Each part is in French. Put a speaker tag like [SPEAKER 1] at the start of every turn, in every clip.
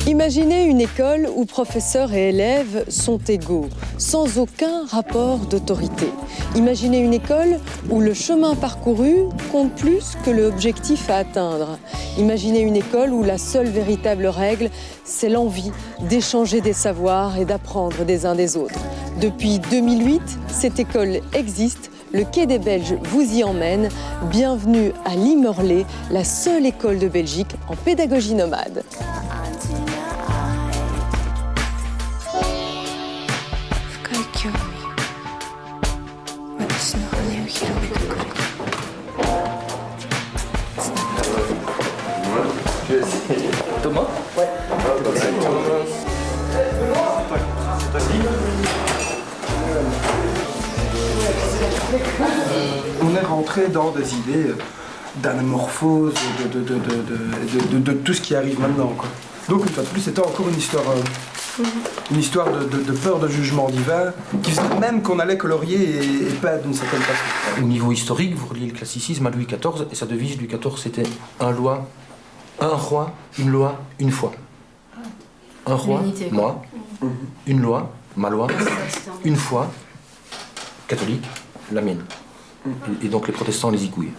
[SPEAKER 1] Imaginez une école où professeurs et élèves sont égaux, sans aucun rapport d'autorité. Imaginez une école où le chemin parcouru compte plus que l'objectif à atteindre. Imaginez une école où la seule véritable règle, c'est l'envie d'échanger des savoirs et d'apprendre des uns des autres. Depuis 2008, cette école existe. Le Quai des Belges vous y emmène. Bienvenue à l'Immerlé, la seule école de Belgique en pédagogie nomade.
[SPEAKER 2] Thomas? Ouais.
[SPEAKER 3] On est rentré dans des idées d'anamorphose, de tout ce qui arrive maintenant, quoi. Donc une fois de plus, c'était encore une histoire de peur de jugement divin, qui faisait même qu'on allait colorier et peindre d'une certaine façon.
[SPEAKER 2] Au niveau historique, vous reliez le classicisme à Louis XIV, et sa devise Louis XIV, c'était un roi, une loi, une foi. Un roi, moi, une loi, ma loi, une foi, catholique, la mienne. Et donc les protestants, les igouilles.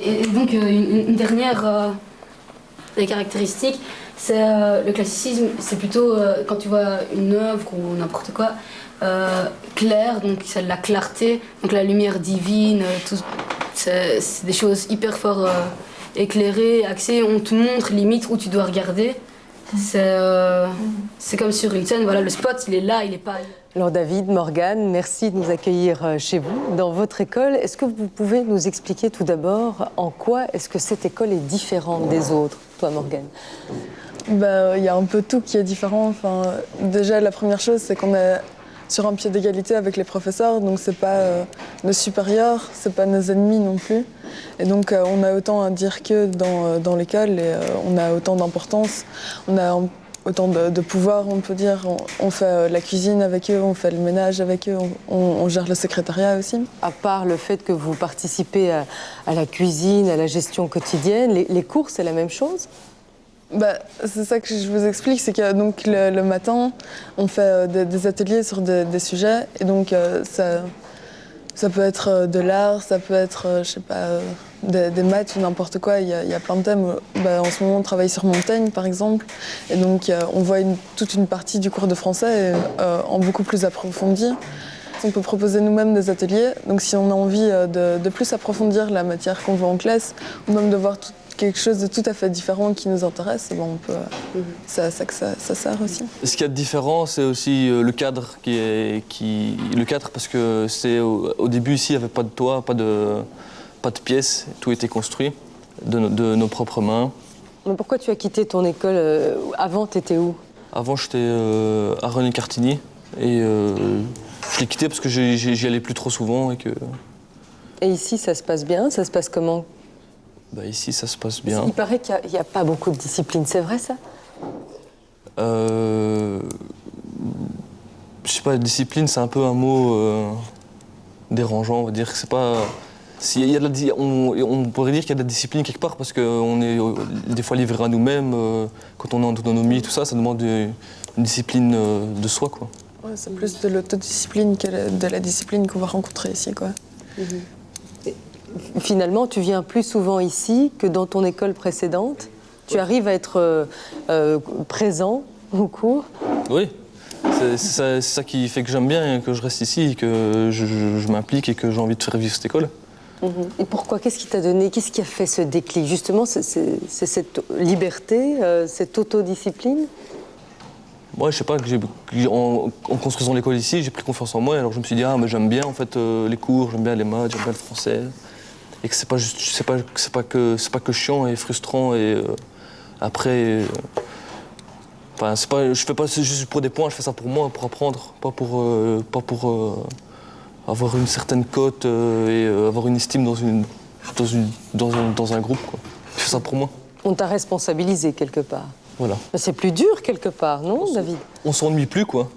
[SPEAKER 4] Et donc une dernière des caractéristiques, c'est le classicisme, c'est plutôt quand tu vois une œuvre ou n'importe quoi, claire, donc c'est la clarté, donc la lumière divine, c'est des choses hyper fort éclairées, axées, on te montre limite où tu dois regarder. C'est comme sur une scène, voilà, le spot il est là, il est pas...
[SPEAKER 1] Alors David, Morgane, merci de nous accueillir chez vous, dans votre école. Est-ce que vous pouvez nous expliquer tout d'abord en quoi est-ce que cette école est différente des autres, toi Morgane?
[SPEAKER 5] Il y a un peu tout qui est différent. Enfin, déjà, la première chose, c'est qu'on est sur un pied d'égalité avec les professeurs, donc c'est pas nos supérieurs, c'est pas nos ennemis non plus. Et donc on a autant à dire qu'eux dans l'école et on a autant d'importance, on a autant de pouvoir, on peut dire. On fait la cuisine avec eux, on fait le ménage avec eux, on gère le secrétariat aussi.
[SPEAKER 1] À part le fait que vous participez à la cuisine, à la gestion quotidienne, les cours, c'est la même chose?
[SPEAKER 5] C'est ça que je vous explique, c'est que donc, le matin, on fait des ateliers sur des sujets, et donc ça peut être de l'art, ça peut être, je sais pas, des maths ou n'importe quoi, il y a plein de thèmes. En ce moment, on travaille sur Montaigne, par exemple, et donc on voit toute une partie du cours de français en beaucoup plus approfondi. On peut proposer nous-mêmes des ateliers, donc si on a envie de plus approfondir la matière qu'on voit en classe, ou même de voir quelque chose de tout à fait différent qui nous intéresse, on peut, c'est à ça que ça sert aussi.
[SPEAKER 6] Ce qu'il y a de différent, c'est aussi le cadre le cadre, parce que au début ici, il n'y avait pas de toit, pas de pièces, tout était construit de nos propres mains.
[SPEAKER 1] Mais pourquoi tu as quitté ton école? Avant, tu étais où?
[SPEAKER 6] Avant, j'étais à René-Cartigny, et je l'ai quitté parce que j'y allais plus trop souvent.
[SPEAKER 1] Et ici, ça se passe bien? Ça se passe comment?
[SPEAKER 6] Ici, ça se passe bien.
[SPEAKER 1] Il paraît qu'il n'y a pas beaucoup de discipline, c'est vrai ça?
[SPEAKER 6] Je sais pas, discipline, c'est un peu un mot dérangeant, on va dire. C'est pas... on pourrait dire qu'il y a de la discipline quelque part parce qu'on est des fois livré à nous-mêmes. Quand on est en autonomie, tout ça, ça demande une discipline de soi, quoi.
[SPEAKER 5] Ouais, c'est plus de l'autodiscipline que de la discipline qu'on va rencontrer ici, quoi.
[SPEAKER 1] Finalement, tu viens plus souvent ici que dans ton école précédente. Tu arrives à être présent au cours.
[SPEAKER 6] Oui, c'est ça qui fait que j'aime bien, que je reste ici, que je m'implique et que j'ai envie de faire vivre cette école.
[SPEAKER 1] Et pourquoi? Qu'est-ce qui t'a donné? Qu'est-ce qui a fait ce déclic? Justement, c'est cette liberté, cette autodiscipline?
[SPEAKER 6] Moi, je sais pas, en construisant l'école ici, j'ai pris confiance en moi. Alors je me suis dit, mais j'aime bien en fait les cours, j'aime bien les maths, j'aime bien le français. Et que c'est pas que chiant et frustrant. Et après, je fais pas juste pour des points, je fais ça pour moi, pour apprendre, pas pour avoir une certaine cote et avoir une estime dans un groupe, quoi. Je fais ça pour moi.
[SPEAKER 1] On t'a responsabilisé quelque part.
[SPEAKER 6] Voilà.
[SPEAKER 1] Mais c'est plus dur quelque part, non, David?
[SPEAKER 6] On s'ennuie plus, quoi.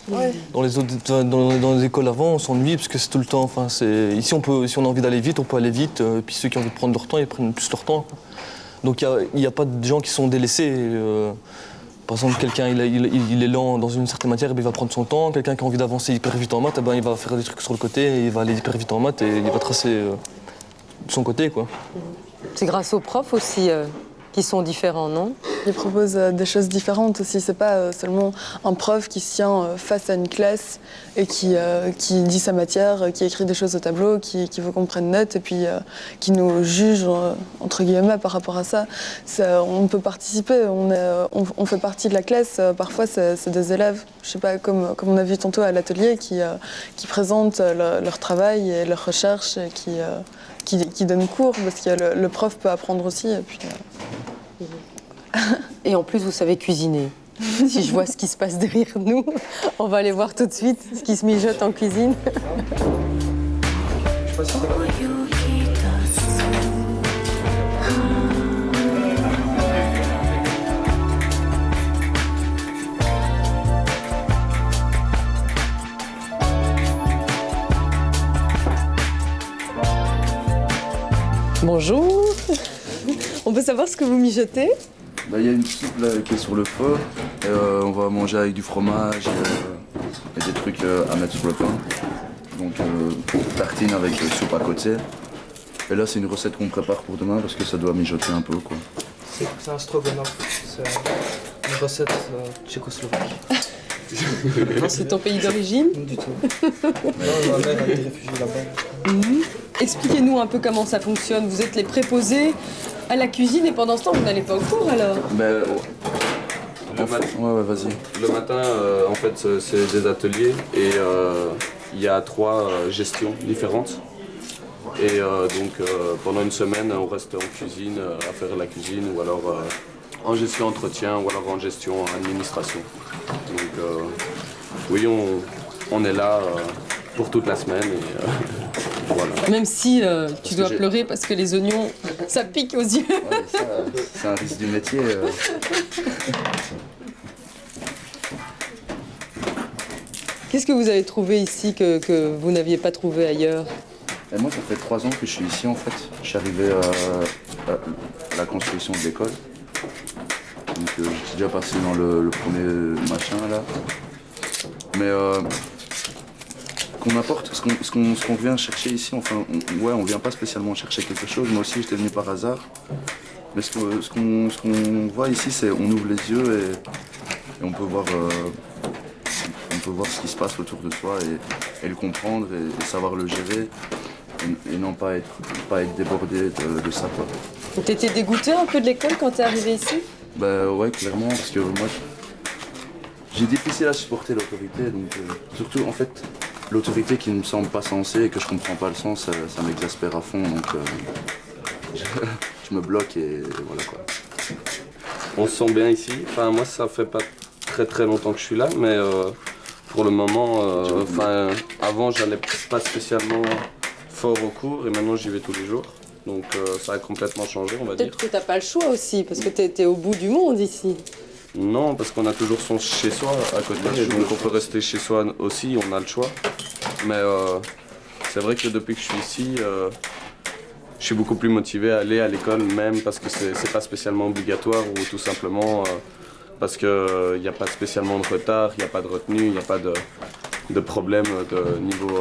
[SPEAKER 5] Ouais.
[SPEAKER 6] Dans les écoles avant, on s'ennuie parce que c'est tout le temps. Enfin, ici, si on a envie d'aller vite, on peut aller vite. Puis ceux qui ont envie de prendre leur temps, ils prennent plus leur temps, quoi. Donc il n'y a pas de gens qui sont délaissés. Par exemple, quelqu'un il est lent dans une certaine matière, il va prendre son temps. Quelqu'un qui a envie d'avancer hyper vite en maths, il va faire des trucs sur le côté, il va aller hyper vite en maths et il va tracer de son côté, quoi.
[SPEAKER 1] C'est grâce aux profs aussi qui sont différents, non?
[SPEAKER 5] Ils proposent des choses différentes aussi. C'est pas seulement un prof qui se tient face à une classe et qui dit sa matière, qui écrit des choses au tableau, qui veut qu'on prenne note et puis qui nous juge entre guillemets par rapport à ça. On peut participer, on fait partie de la classe. Parfois, c'est des élèves, je sais pas, comme on a vu tantôt à l'atelier, qui présentent leur travail et leurs recherches et qui donnent cours parce que le prof peut apprendre aussi. Et puis,
[SPEAKER 1] Et en plus, vous savez cuisiner. Si je vois ce qui se passe derrière nous, on va aller voir tout de suite ce qui se mijote en cuisine. Bonjour. On peut savoir ce que vous mijotez?
[SPEAKER 7] Il y a une soupe là, qui est sur le feu. Et, on va manger avec du fromage et des trucs à mettre sur le pain. Donc tartine avec soupe à côté. Et là c'est une recette qu'on prépare pour demain parce que ça doit mijoter un peu, quoi.
[SPEAKER 6] C'est un stroganoff. C'est une recette tchécoslovaque.
[SPEAKER 1] C'est ton pays d'origine?
[SPEAKER 6] Du tout. Ma mère a été réfugiée là-bas.
[SPEAKER 1] Expliquez-nous un peu comment ça fonctionne. Vous êtes les préposés à la cuisine et pendant ce temps, vous n'allez pas au cours alors?
[SPEAKER 7] Ouais, vas-y.
[SPEAKER 8] Le matin, en fait, c'est des ateliers et il y a 3 gestions différentes. Et donc, pendant une semaine, on reste en cuisine, à faire la cuisine ou alors en gestion entretien ou alors en gestion administration. Donc, oui, on est là pour toute la semaine et voilà.
[SPEAKER 1] Même si tu dois pleurer parce que les oignons, ça pique aux yeux.
[SPEAKER 7] Ouais, ça, c'est un risque du métier.
[SPEAKER 1] Qu'est-ce que vous avez trouvé ici que vous n'aviez pas trouvé ailleurs?
[SPEAKER 7] Et moi, ça fait 3 ans que je suis ici en fait. Je suis arrivé à la construction de l'école. Donc j'étais déjà passé dans le premier machin là. Mais qu'on apporte, ce qu'on vient chercher ici, enfin, on vient pas spécialement chercher quelque chose. Moi aussi, j'étais venu par hasard. Mais ce qu'on voit ici, c'est on ouvre les yeux et on peut voir ce qui se passe autour de soi et le comprendre et savoir le gérer et non pas être débordé de ça, quoi.
[SPEAKER 1] T'étais dégoûté un peu de l'école quand t'es arrivé ici?
[SPEAKER 7] Bah ouais, clairement, parce que moi, j'ai difficile à supporter l'autorité, donc surtout en fait, l'autorité qui ne me semble pas sensée et que je comprends pas le sens, ça m'exaspère à fond, donc je me bloque et voilà, quoi.
[SPEAKER 8] On se sent bien ici. Enfin, moi, ça fait pas très longtemps que je suis là, mais pour le moment, avant, j'allais pas spécialement fort au cours et maintenant, j'y vais tous les jours. Donc ça a complètement changé, on va dire.
[SPEAKER 1] Peut-être que t'as pas le choix aussi, parce que t'es au bout du monde ici.
[SPEAKER 8] Non, parce qu'on a toujours son chez-soi à côté, donc on peut rester chez soi aussi, on a le choix. Mais c'est vrai que depuis que je suis ici, je suis beaucoup plus motivé à aller à l'école, même parce que c'est pas spécialement obligatoire ou tout simplement parce qu'il n'y a pas spécialement de retard, il n'y a pas de retenue, il n'y a pas de problème de niveau...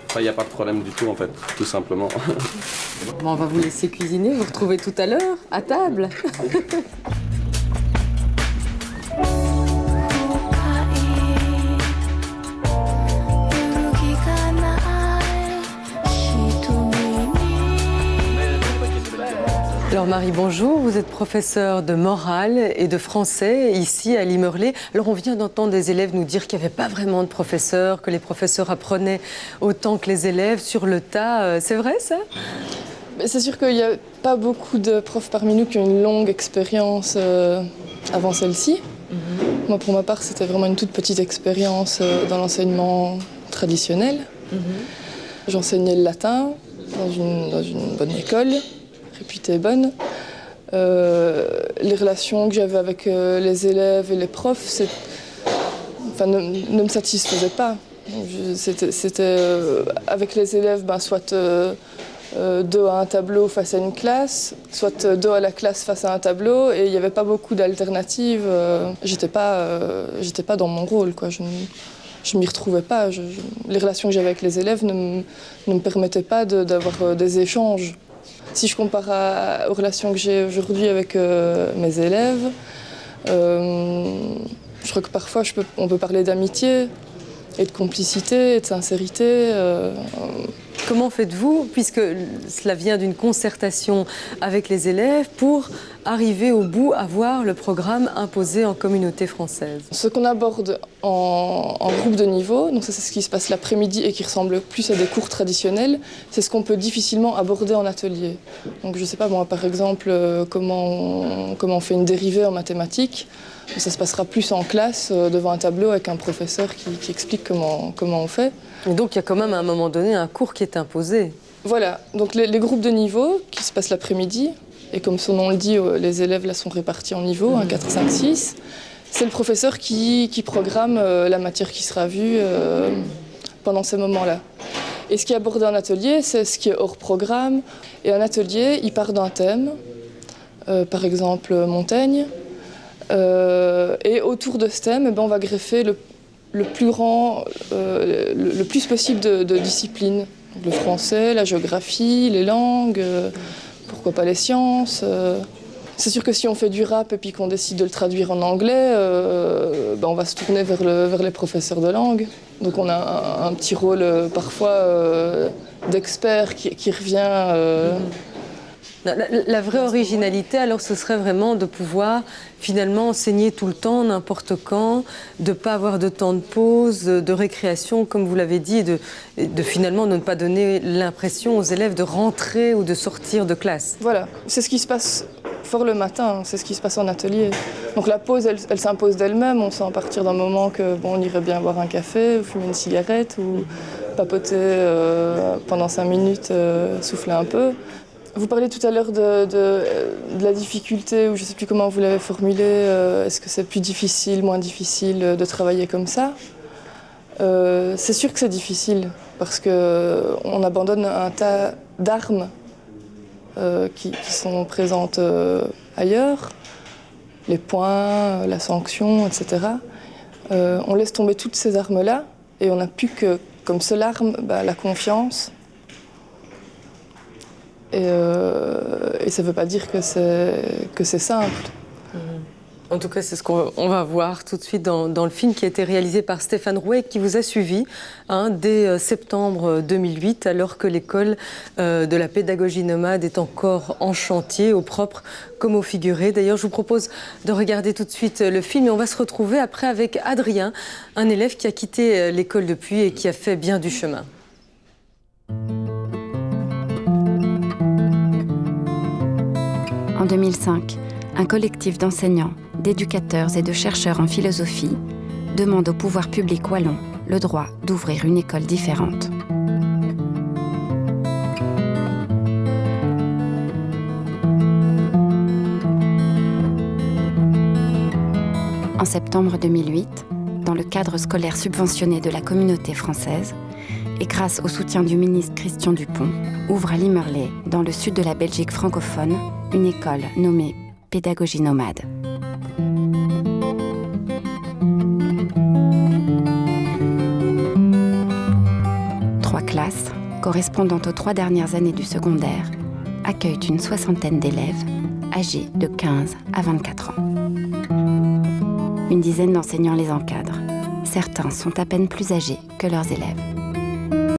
[SPEAKER 8] Enfin, il n'y a pas de problème du tout en fait, tout simplement.
[SPEAKER 1] Bon, on va vous laisser cuisiner, vous retrouvez tout à l'heure, à table. Alors Marie, bonjour, vous êtes professeure de morale et de français ici à Limerlé. Alors on vient d'entendre des élèves nous dire qu'il n'y avait pas vraiment de professeurs, que les professeurs apprenaient autant que les élèves sur le tas. C'est vrai ça?
[SPEAKER 5] c'est sûr qu'il n'y a pas beaucoup de profs parmi nous qui ont une longue expérience avant celle-ci. Moi, pour ma part, c'était vraiment une toute petite expérience dans l'enseignement traditionnel. J'enseignais le latin dans une bonne école, réputée bonne. Les relations que j'avais avec les élèves et les profs ne me satisfaisaient pas. C'était avec les élèves, soit dos à un tableau face à une classe, soit dos à la classe face à un tableau, et il n'y avait pas beaucoup d'alternatives. J'étais pas dans mon rôle, quoi. Je m'y retrouvais pas. Les relations que j'avais avec les élèves ne me permettaient pas d'avoir des échanges. Si je compare aux relations que j'ai aujourd'hui avec mes élèves, je crois que parfois on peut parler d'amitié et de complicité et de sincérité.
[SPEAKER 1] Comment faites-vous, puisque cela vient d'une concertation avec les élèves, pour arriver au bout à voir le programme imposé en communauté française?
[SPEAKER 5] Ce qu'on aborde en groupe de niveau, donc ça c'est ce qui se passe l'après-midi et qui ressemble plus à des cours traditionnels, c'est ce qu'on peut difficilement aborder en atelier. Donc je ne sais pas, moi par exemple, comment on fait une dérivée en mathématiques. Ça se passera plus en classe, devant un tableau avec un professeur qui explique comment on fait.
[SPEAKER 1] Et donc il y a quand même à un moment donné un cours qui est imposé.
[SPEAKER 5] Voilà, donc les groupes de niveau qui se passent l'après-midi, et comme son nom le dit, les élèves là sont répartis en niveaux, 1, 4, 5, 6. C'est le professeur qui programme la matière qui sera vue pendant ces moments-là. Et ce qui est abordé en atelier, c'est ce qui est hors programme. Et en atelier, il part d'un thème, par exemple Montaigne. Et autour de ce thème, on va greffer le plus possible de disciplines. Le français, la géographie, les langues, pourquoi pas les sciences. C'est sûr que si on fait du rap et puis qu'on décide de le traduire en anglais, on va se tourner vers les professeurs de langue. Donc on a un petit rôle parfois d'expert qui revient.
[SPEAKER 1] La vraie originalité, alors, ce serait vraiment de pouvoir finalement enseigner tout le temps, n'importe quand, de ne pas avoir de temps de pause, de récréation, comme vous l'avez dit, de finalement ne pas donner l'impression aux élèves de rentrer ou de sortir de classe.
[SPEAKER 5] Voilà, c'est ce qui se passe fort le matin, c'est ce qui se passe en atelier. Donc la pause, elle s'impose d'elle-même, on sent à partir d'un moment que on irait bien boire un café, ou fumer une cigarette, ou papoter pendant 5 minutes, souffler un peu. Vous parliez tout à l'heure de la difficulté, ou je ne sais plus comment vous l'avez formulé. Est-ce que c'est plus difficile, moins difficile de travailler comme ça? C'est sûr que c'est difficile, parce qu'on abandonne un tas d'armes qui sont présentes ailleurs, les poings, la sanction, etc. On laisse tomber toutes ces armes-là, et on n'a plus que, comme seule arme, la confiance. Et ça ne veut pas dire que c'est simple.
[SPEAKER 1] En tout cas, c'est ce qu'on va voir tout de suite dans le film qui a été réalisé par Stéphane Rouet, qui vous a suivi dès septembre 2008, alors que l'école de la pédagogie nomade est encore en chantier, au propre comme au figuré. D'ailleurs, je vous propose de regarder tout de suite le film et on va se retrouver après avec Adrien, un élève qui a quitté l'école depuis et qui a fait bien du chemin.
[SPEAKER 9] En 2005, un collectif d'enseignants, d'éducateurs et de chercheurs en philosophie demande au pouvoir public wallon le droit d'ouvrir une école différente. En septembre 2008, dans le cadre scolaire subventionné de la communauté française, et grâce au soutien du ministre Christian Dupont, ouvre à Limerley, dans le sud de la Belgique francophone, une école nommée Pédagogie nomade. Trois classes, correspondant aux 3 dernières années du secondaire, accueillent une 60aine d'élèves âgés de 15 à 24 ans. Une dizaine d'enseignants les encadrent. Certains sont à peine plus âgés que leurs élèves.